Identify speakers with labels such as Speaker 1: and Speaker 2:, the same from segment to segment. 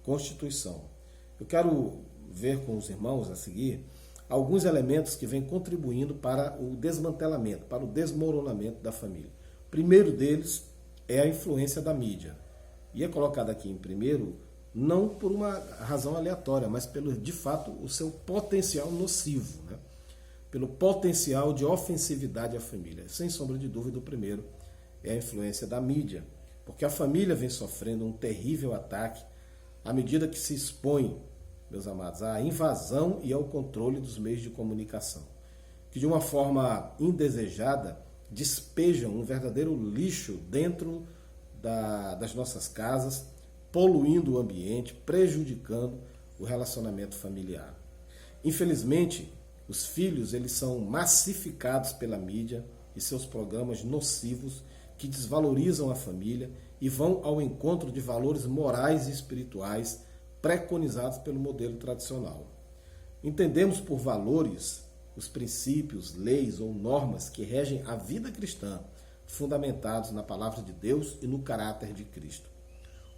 Speaker 1: Constituição. Eu quero ver com os irmãos a seguir alguns elementos que vêm contribuindo para o desmantelamento, para o desmoronamento da família. O primeiro deles é a influência da mídia. E é colocado aqui em primeiro, não por uma razão aleatória, mas pelo, de fato, o seu potencial nocivo, né? Pelo potencial de ofensividade à família. Sem sombra de dúvida, o primeiro é a influência da mídia, porque a família vem sofrendo um terrível ataque à medida que se expõe, meus amados, à invasão e ao controle dos meios de comunicação, que de uma forma indesejada despejam um verdadeiro lixo dentro das nossas casas, poluindo o ambiente, prejudicando o relacionamento familiar. Infelizmente, os filhos eles são massificados pela mídia e seus programas nocivos que desvalorizam a família e vão ao encontro de valores morais e espirituais preconizados pelo modelo tradicional. Entendemos por valores os princípios, leis ou normas que regem a vida cristã, fundamentados na palavra de Deus e no caráter de Cristo.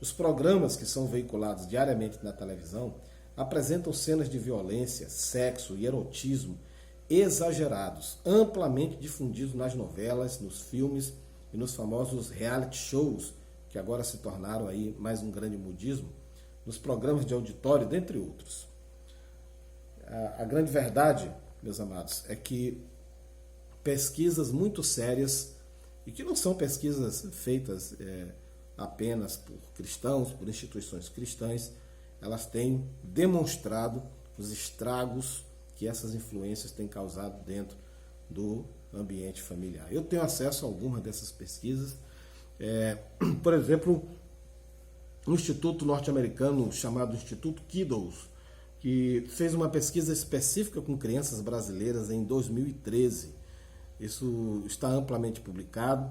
Speaker 1: Os programas que são veiculados diariamente na televisão apresentam cenas de violência, sexo e erotismo exagerados, amplamente difundidos nas novelas, nos filmes e nos famosos reality shows, que agora se tornaram aí mais um grande modismo, nos programas de auditório, dentre outros. A grande verdade, meus amados, é que pesquisas muito sérias, e que não são pesquisas feitas apenas por cristãos, por instituições cristãs, elas têm demonstrado os estragos que essas influências têm causado dentro do ambiente familiar. Eu tenho acesso a algumas dessas pesquisas. Por exemplo, um instituto norte-americano chamado Instituto Kiddos, que fez uma pesquisa específica com crianças brasileiras em 2013. Isso está amplamente publicado.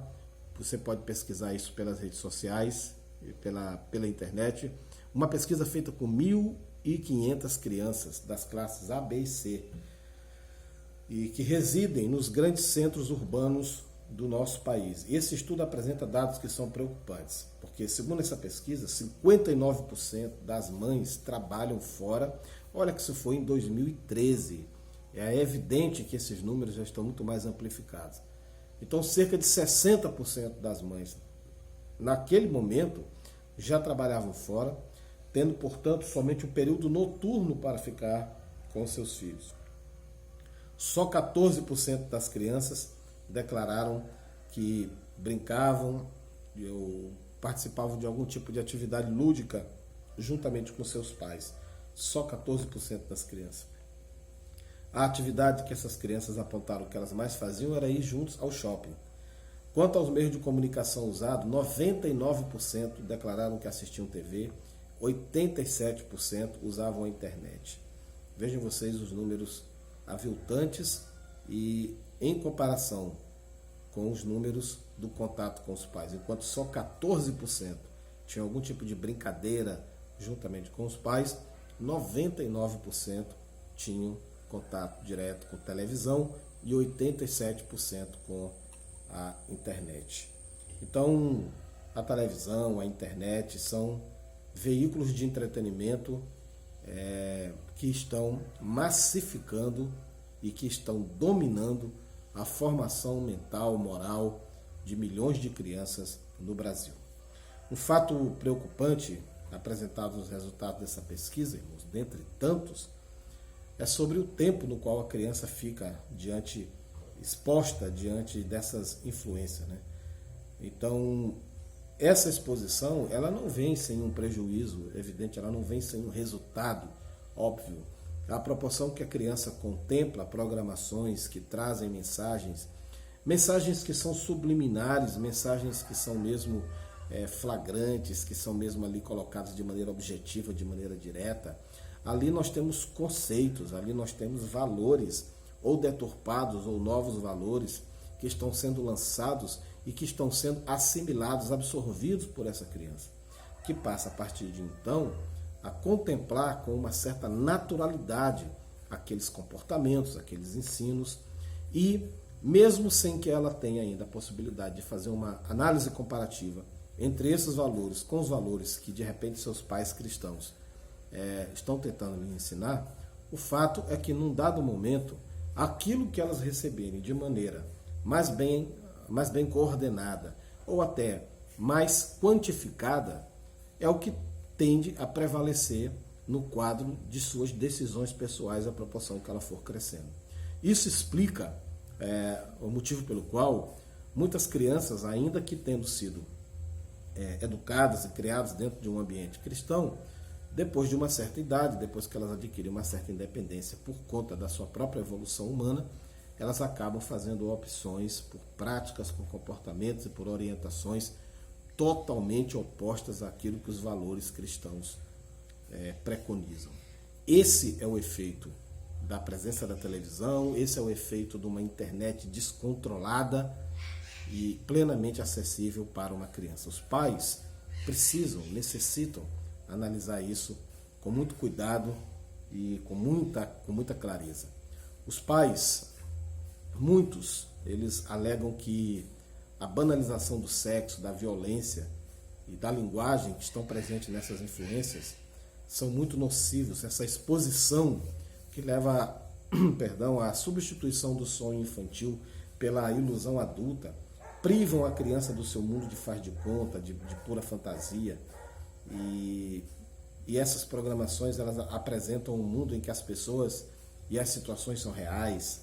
Speaker 1: Você pode pesquisar isso pelas redes sociais, pela internet. Uma pesquisa feita com 1.500 crianças das classes A, B e C, e que residem nos grandes centros urbanos do nosso país. E esse estudo apresenta dados que são preocupantes, porque, segundo essa pesquisa, 59% das mães trabalham fora. Olha que isso foi em 2013. É evidente que esses números já estão muito mais amplificados. Então, cerca de 60% das mães, naquele momento, já trabalhavam fora, tendo, portanto, somente um período noturno para ficar com seus filhos. Só 14% das crianças declararam que brincavam ou participavam de algum tipo de atividade lúdica juntamente com seus pais. Só 14% das crianças. A atividade que essas crianças apontaram que elas mais faziam era ir juntos ao shopping. Quanto aos meios de comunicação usados, 99% declararam que assistiam TV, 87% usavam a internet. Vejam vocês os números aviltantes e em comparação com os números do contato com os pais. Enquanto só 14% tinham algum tipo de brincadeira juntamente com os pais, 99% tinham contato direto com televisão e 87% com a internet. Então, a televisão, a internet são veículos de entretenimento que estão massificando e que estão dominando a formação mental, moral de milhões de crianças no Brasil. Um fato preocupante apresentado nos resultados dessa pesquisa, irmãos, dentre tantos, é sobre o tempo no qual a criança fica exposta diante dessas influências, né? Então, essa exposição, ela não vem sem um prejuízo evidente, ela não vem sem um resultado óbvio. A proporção que a criança contempla programações que trazem mensagens que são subliminares, mensagens que são mesmo flagrantes, que são mesmo ali colocadas de maneira objetiva, de maneira direta. Ali nós temos conceitos, ali nós temos valores, ou deturpados, ou novos valores, que estão sendo lançados e que estão sendo assimilados, absorvidos por essa criança, que passa a partir de então a contemplar com uma certa naturalidade aqueles comportamentos, aqueles ensinos, e mesmo sem que ela tenha ainda a possibilidade de fazer uma análise comparativa entre esses valores com os valores que de repente seus pais cristãos estão tentando lhe ensinar, o fato é que num dado momento, aquilo que elas receberem de maneira mais bem coordenada ou até mais quantificada é o que tende a prevalecer no quadro de suas decisões pessoais à proporção que ela for crescendo. Isso explica o motivo pelo qual muitas crianças, ainda que tendo sido educadas e criadas dentro de um ambiente cristão, depois de uma certa idade, depois que elas adquirem uma certa independência por conta da sua própria evolução humana, elas acabam fazendo opções por práticas, por comportamentos e por orientações totalmente opostas àquilo que os valores cristãos preconizam. Esse é o efeito da presença da televisão, esse é o efeito de uma internet descontrolada e plenamente acessível para uma criança. Os pais necessitam analisar isso com muito cuidado e com muita clareza. Os pais, muitos, eles alegam que a banalização do sexo, da violência e da linguagem que estão presentes nessas influências são muito nocivos. Essa exposição que leva à substituição do sonho infantil pela ilusão adulta, privam a criança do seu mundo de faz de conta, de pura fantasia. E essas programações, elas apresentam um mundo em que as pessoas e as situações são reais,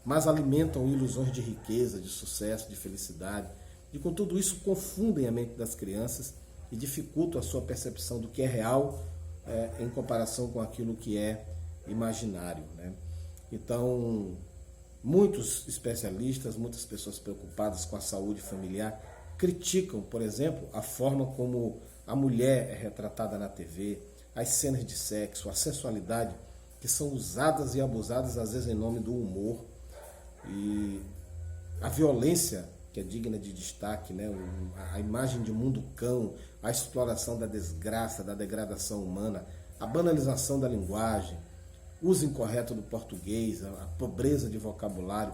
Speaker 1: mas alimentam ilusões de riqueza, de sucesso, de felicidade. E com tudo isso confundem a mente das crianças e dificultam a sua percepção do que é real em comparação com aquilo que é imaginário, né? Então, muitos especialistas, muitas pessoas preocupadas com a saúde familiar criticam, por exemplo, a forma como a mulher é retratada na TV, as cenas de sexo, a sensualidade que são usadas e abusadas às vezes em nome do humor, e a violência que é digna de destaque, né? A imagem de mundo cão, a exploração da desgraça, da degradação humana, a banalização da linguagem, o uso incorreto do português, a pobreza de vocabulário.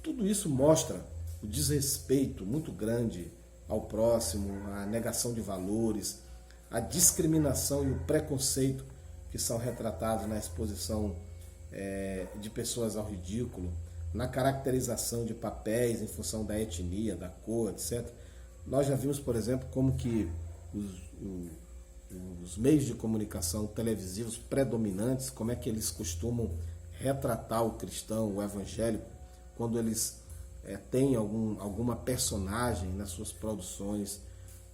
Speaker 1: Tudo isso mostra o desrespeito muito grande ao próximo, a negação de valores, a discriminação e o preconceito que são retratados na exposição de pessoas ao ridículo, na caracterização de papéis em função da etnia, da cor, etc. Nós já vimos, por exemplo, como que os meios de comunicação televisivos predominantes, como é que eles costumam retratar o cristão, o evangélico, quando eles têm alguma personagem nas suas produções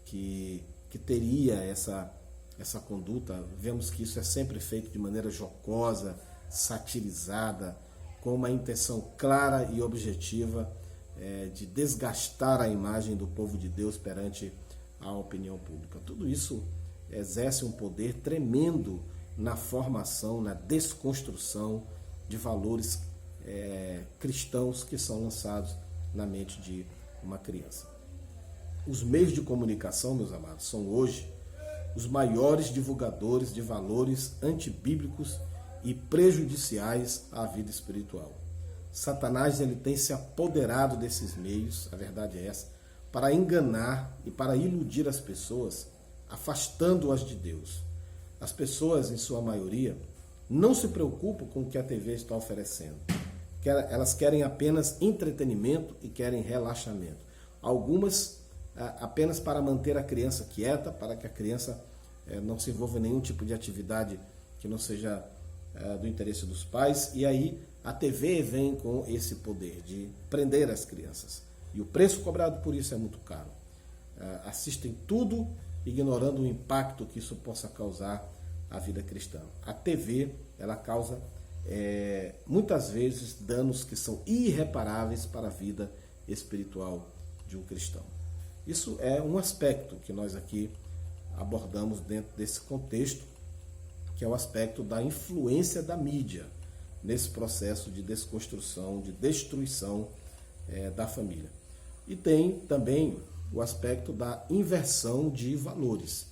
Speaker 1: que teria essa conduta. Vemos que isso é sempre feito de maneira jocosa, satirizada, com uma intenção clara e objetiva de desgastar a imagem do povo de Deus perante a opinião pública. Tudo isso exerce um poder tremendo na formação, na desconstrução de valores cristãos que são lançados na mente de uma criança. Os meios de comunicação, meus amados, são hoje os maiores divulgadores de valores antibíblicos e prejudiciais à vida espiritual. Satanás ele tem se apoderado desses meios, a verdade é essa, para enganar e para iludir as pessoas, afastando-as de Deus. As pessoas, em sua maioria, não se preocupam com o que a TV está oferecendo. Elas querem apenas entretenimento e querem relaxamento. Algumas apenas para manter a criança quieta, para que a criança não se envolva em nenhum tipo de atividade que não seja do interesse dos pais, e aí a TV vem com esse poder de prender as crianças. E o preço cobrado por isso é muito caro. Assistem tudo, ignorando o impacto que isso possa causar à vida cristã. A TV, ela causa muitas vezes danos que são irreparáveis para a vida espiritual de um cristão. Isso é um aspecto que nós aqui abordamos dentro desse contexto, que é o aspecto da influência da mídia nesse processo de desconstrução, de destruição da família. E tem também o aspecto da inversão de valores.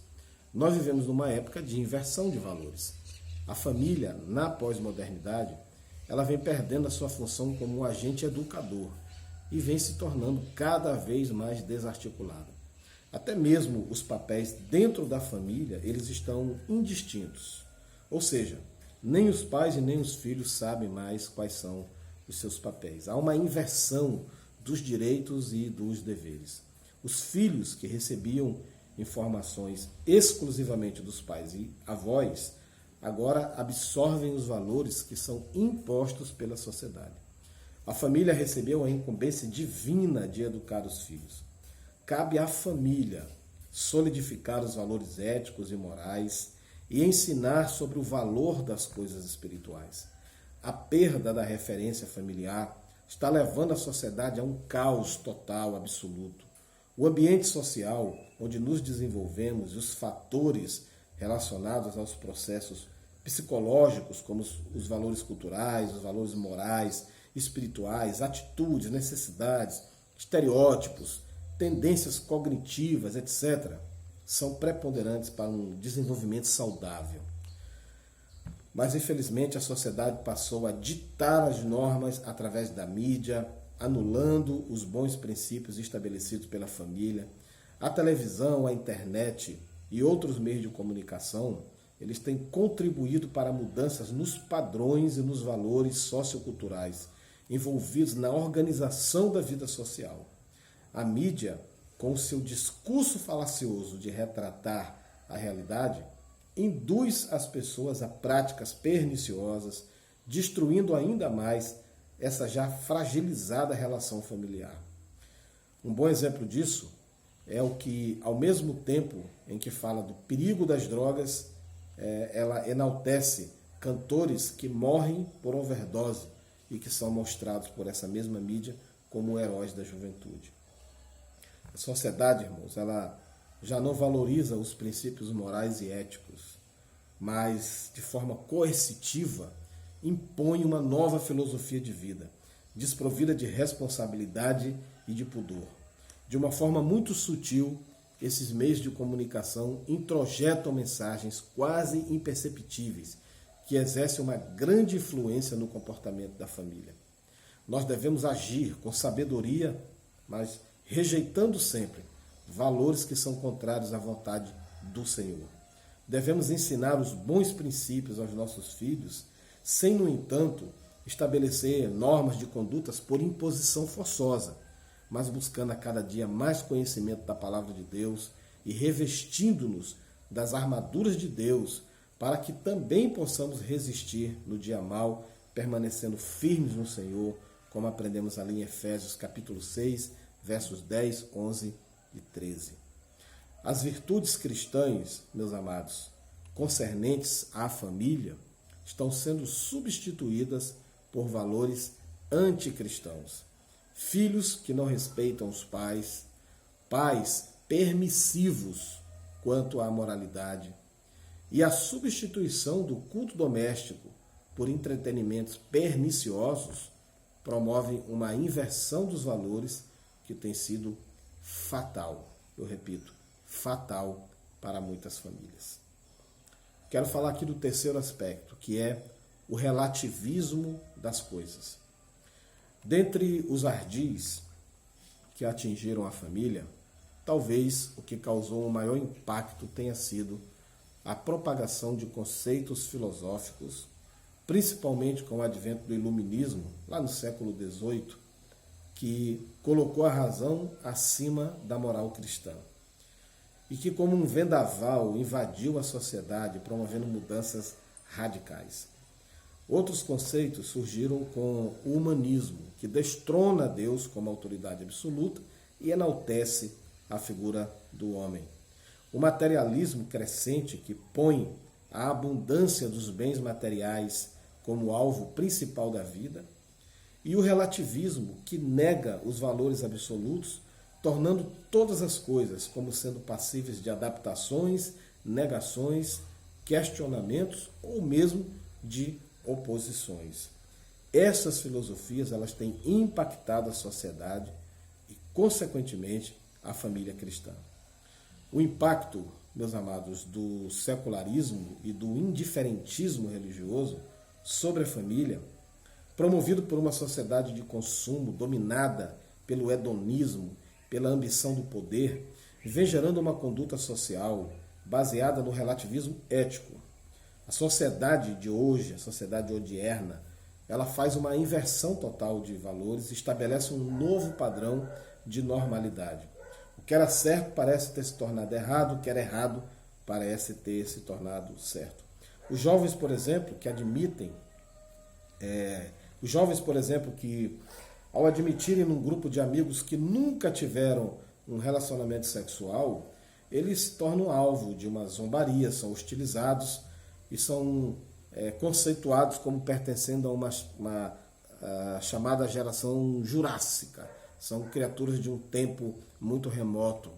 Speaker 1: Nós vivemos numa época de inversão de valores. A família, na pós-modernidade, ela vem perdendo a sua função como um agente educador e vem se tornando cada vez mais desarticulada. Até mesmo os papéis dentro da família, eles estão indistintos. Ou seja, nem os pais e nem os filhos sabem mais quais são os seus papéis. Há uma inversão dos direitos e dos deveres. Os filhos que recebiam informações exclusivamente dos pais e avós, agora absorvem os valores que são impostos pela sociedade. A família recebeu a incumbência divina de educar os filhos. Cabe à família solidificar os valores éticos e morais e ensinar sobre o valor das coisas espirituais. A perda da referência familiar está levando a sociedade a um caos total, absoluto. O ambiente social onde nos desenvolvemos e os fatores relacionados aos processos psicológicos, como os valores culturais, os valores morais, espirituais, atitudes, necessidades, estereótipos, tendências cognitivas, etc., são preponderantes para um desenvolvimento saudável. Mas, infelizmente, a sociedade passou a ditar as normas através da mídia, anulando os bons princípios estabelecidos pela família. A televisão, a internet e outros meios de comunicação, eles têm contribuído para mudanças nos padrões e nos valores socioculturais envolvidos na organização da vida social. A mídia, com o seu discurso falacioso de retratar a realidade, induz as pessoas a práticas perniciosas, destruindo ainda mais essa já fragilizada relação familiar. Um bom exemplo disso é o que, ao mesmo tempo em que fala do perigo das drogas, ela enaltece cantores que morrem por overdose e que são mostrados por essa mesma mídia como heróis da juventude. A sociedade, irmãos, ela já não valoriza os princípios morais e éticos, mas de forma coercitiva impõe uma nova filosofia de vida, desprovida de responsabilidade e de pudor. De uma forma muito sutil, esses meios de comunicação introjetam mensagens quase imperceptíveis que exercem uma grande influência no comportamento da família. Nós devemos agir com sabedoria, mas rejeitando sempre valores que são contrários à vontade do Senhor. Devemos ensinar os bons princípios aos nossos filhos, sem, no entanto, estabelecer normas de condutas por imposição forçosa, mas buscando a cada dia mais conhecimento da palavra de Deus e revestindo-nos das armaduras de Deus, para que também possamos resistir no dia mau, permanecendo firmes no Senhor, como aprendemos ali em Efésios capítulo 6, versos 10, 11 e 13. As virtudes cristãs, meus amados, concernentes à família, estão sendo substituídas por valores anticristãos. Filhos que não respeitam os pais, pais permissivos quanto à moralidade, e a substituição do culto doméstico por entretenimentos perniciosos promove uma inversão dos valores que tem sido fatal, eu repito, fatal para muitas famílias. Quero falar aqui do terceiro aspecto, que é o relativismo das coisas. Dentre os ardis que atingiram a família, talvez o que causou o maior impacto tenha sido a propagação de conceitos filosóficos, principalmente com o advento do iluminismo, lá no século XVIII, que colocou a razão acima da moral cristã e que, como um vendaval, invadiu a sociedade, promovendo mudanças radicais. Outros conceitos surgiram com o humanismo, que destrona Deus como autoridade absoluta e enaltece a figura do homem. O materialismo crescente, que põe a abundância dos bens materiais como alvo principal da vida, e o relativismo, que nega os valores absolutos, tornando todas as coisas como sendo passíveis de adaptações, negações, questionamentos ou mesmo de oposições. Essas filosofias, elas têm impactado a sociedade e, consequentemente, a família cristã. O impacto, meus amados, do secularismo e do indiferentismo religioso sobre a família, promovido por uma sociedade de consumo dominada pelo hedonismo, pela ambição do poder, vem gerando uma conduta social baseada no relativismo ético. A sociedade de hoje, a sociedade odierna, ela faz uma inversão total de valores e estabelece um novo padrão de normalidade. O que era certo parece ter se tornado errado, o que era errado parece ter se tornado certo. Os jovens, por exemplo, que ao admitirem num grupo de amigos que nunca tiveram um relacionamento sexual, eles se tornam alvo de uma zombaria, são hostilizados e são conceituados como pertencendo a uma chamada geração jurássica. São criaturas de um tempo muito remoto.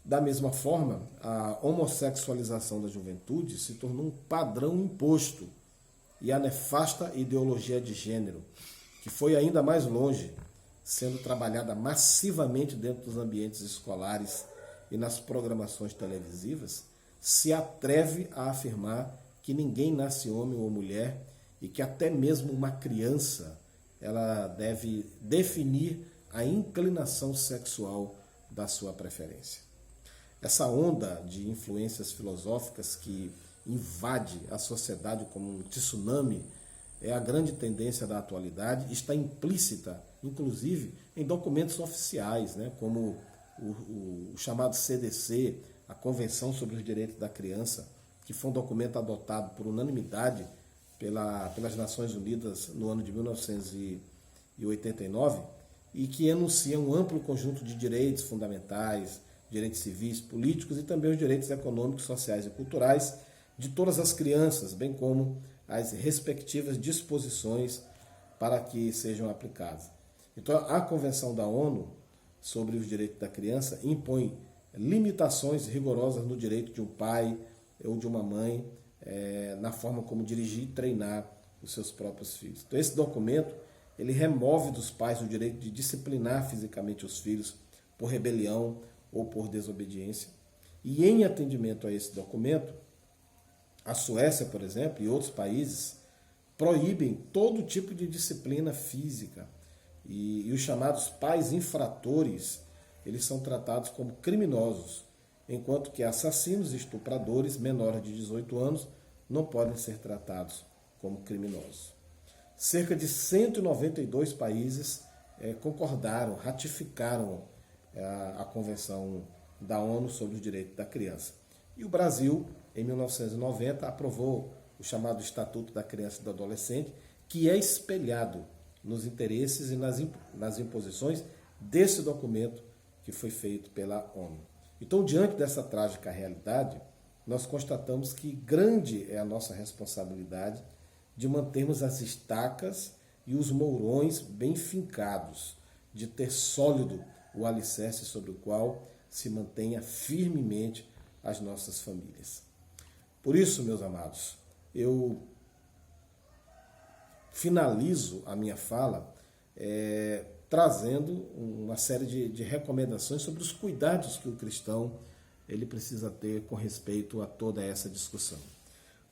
Speaker 1: Da mesma forma, a homossexualização da juventude se tornou um padrão imposto e a nefasta ideologia de gênero, que foi ainda mais longe, sendo trabalhada massivamente dentro dos ambientes escolares e nas programações televisivas, se atreve a afirmar que ninguém nasce homem ou mulher e que até mesmo uma criança ela deve definir a inclinação sexual da sua preferência. Essa onda de influências filosóficas que invade a sociedade como um tsunami é a grande tendência da atualidade, está implícita, inclusive, em documentos oficiais, como o chamado CDC, a Convenção sobre os Direitos da Criança, que foi um documento adotado por unanimidade pelas Nações Unidas no ano de 1989 e que enuncia um amplo conjunto de direitos fundamentais, direitos civis, políticos e também os direitos econômicos, sociais e culturais de todas as crianças, bem como as respectivas disposições para que sejam aplicadas. Então, a Convenção da ONU sobre os Direitos da Criança impõe limitações rigorosas no direito de um pai ou de uma mãe na forma como dirigir e treinar os seus próprios filhos. Então, esse documento ele remove dos pais o direito de disciplinar fisicamente os filhos por rebelião ou por desobediência. E em atendimento a esse documento, a Suécia, por exemplo, e outros países proíbem todo tipo de disciplina física. E os chamados pais infratores, eles são tratados como criminosos, enquanto que assassinos e estupradores menores de 18 anos não podem ser tratados como criminosos. Cerca de 192 países concordaram, ratificaram a Convenção da ONU sobre os Direitos da Criança. E o Brasil, em 1990, aprovou o chamado Estatuto da Criança e do Adolescente, que é espelhado nos interesses e nas imposições desse documento que foi feito pela ONU. Então, diante dessa trágica realidade, nós constatamos que grande é a nossa responsabilidade de mantermos as estacas e os mourões bem fincados, de ter sólido o alicerce sobre o qual se mantenha firmemente as nossas famílias. Por isso, meus amados, eu finalizo a minha fala trazendo uma série de recomendações sobre os cuidados que o cristão ele precisa ter com respeito a toda essa discussão.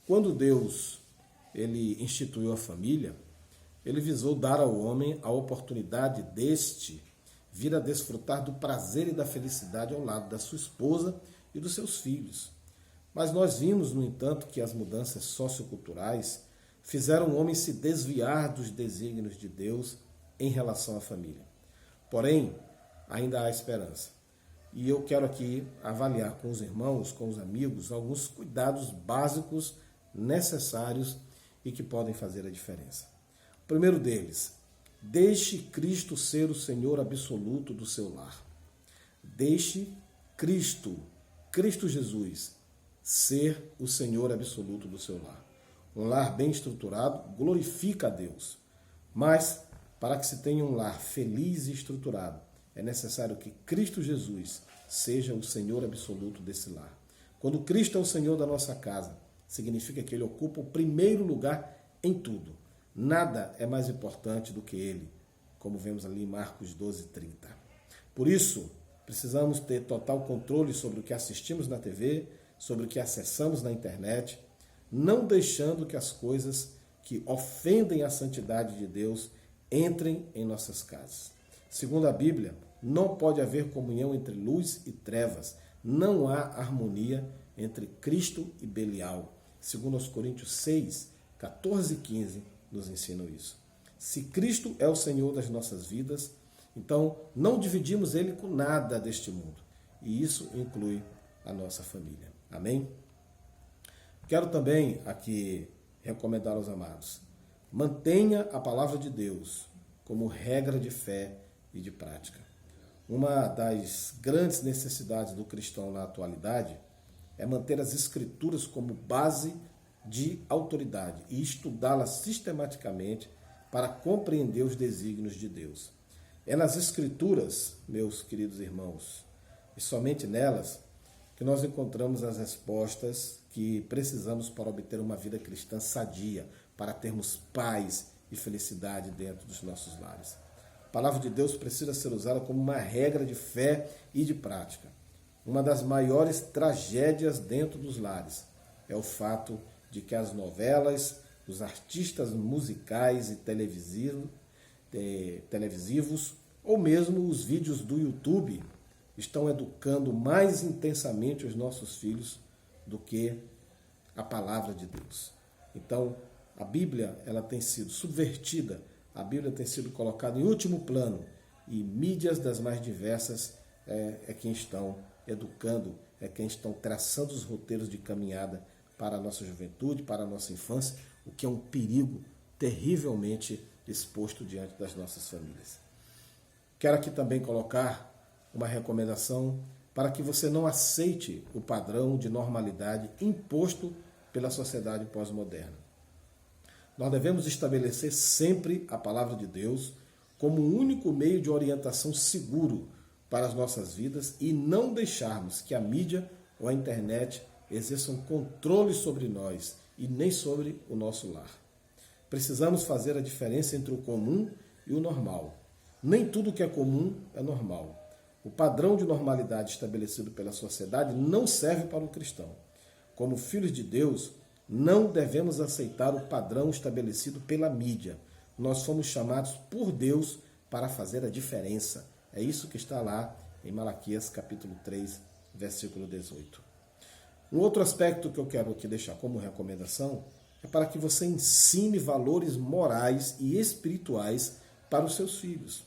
Speaker 1: Quando Deus ele instituiu a família, ele visou dar ao homem a oportunidade deste vir a desfrutar do prazer e da felicidade ao lado da sua esposa e dos seus filhos. Mas nós vimos, no entanto, que as mudanças socioculturais fizeram o homem se desviar dos desígnios de Deus em relação à família. Porém, ainda há esperança. E eu quero aqui avaliar com os irmãos, com os amigos, alguns cuidados básicos necessários e que podem fazer a diferença. O primeiro deles, deixe Cristo ser o Senhor absoluto do seu lar. Deixe Cristo Jesus, ser o Senhor absoluto do seu lar. Um lar bem estruturado glorifica a Deus, mas para que se tenha um lar feliz e estruturado, é necessário que Cristo Jesus seja o Senhor absoluto desse lar. Quando Cristo é o Senhor da nossa casa, significa que Ele ocupa o primeiro lugar em tudo. Nada é mais importante do que Ele, como vemos ali em Marcos 12:30. Por isso, precisamos ter total controle sobre o que assistimos na TV, sobre o que acessamos na internet, não deixando que as coisas que ofendem a santidade de Deus entrem em nossas casas. Segundo a Bíblia, não pode haver comunhão entre luz e trevas. Não há harmonia entre Cristo e Belial. 2 Coríntios 6, 14 e 15 nos ensinam isso. Se Cristo é o Senhor das nossas vidas, então não dividimos Ele com nada deste mundo. E isso inclui a nossa família. Amém? Quero também aqui recomendar aos amados: mantenha a palavra de Deus como regra de fé e de prática. Uma das grandes necessidades do cristão na atualidade é manter as Escrituras como base de autoridade e estudá-las sistematicamente para compreender os desígnios de Deus. É nas Escrituras, meus queridos irmãos, e somente nelas, que nós encontramos as respostas que precisamos para obter uma vida cristã sadia, para termos paz e felicidade dentro dos nossos lares. A palavra de Deus precisa ser usada como uma regra de fé e de prática. Uma das maiores tragédias dentro dos lares é o fato de que as novelas, os artistas musicais e televisivos, ou mesmo os vídeos do YouTube, estão educando mais intensamente os nossos filhos do que a palavra de Deus. Então, a Bíblia ela tem sido subvertida, a Bíblia tem sido colocada em último plano, e mídias das mais diversas é quem estão educando, é quem estão traçando os roteiros de caminhada para a nossa juventude, para a nossa infância, o que é um perigo terrivelmente exposto diante das nossas famílias. Quero aqui também colocar uma recomendação para que você não aceite o padrão de normalidade imposto pela sociedade pós-moderna. Nós devemos estabelecer sempre a palavra de Deus como o único meio de orientação seguro para as nossas vidas e não deixarmos que a mídia ou a internet exerçam controle sobre nós e nem sobre o nosso lar. Precisamos fazer a diferença entre o comum e o normal. Nem tudo que é comum é normal. O padrão de normalidade estabelecido pela sociedade não serve para o cristão. Como filhos de Deus, não devemos aceitar o padrão estabelecido pela mídia. Nós fomos chamados por Deus para fazer a diferença. É isso que está lá em Malaquias capítulo 3, versículo 18. Um outro aspecto que eu quero aqui deixar como recomendação é para que você ensine valores morais e espirituais para os seus filhos.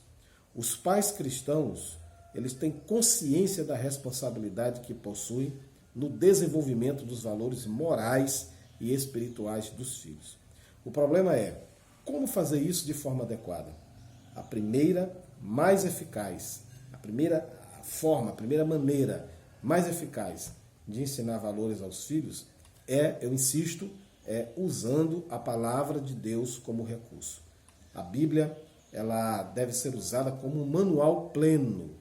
Speaker 1: Os pais cristãos, eles têm consciência da responsabilidade que possuem no desenvolvimento dos valores morais e espirituais dos filhos. O problema é como fazer isso de forma adequada. A primeira, mais eficaz, a primeira maneira mais eficaz de ensinar valores aos filhos eu insisto, usando a palavra de Deus como recurso. A Bíblia, ela deve ser usada como um manual pleno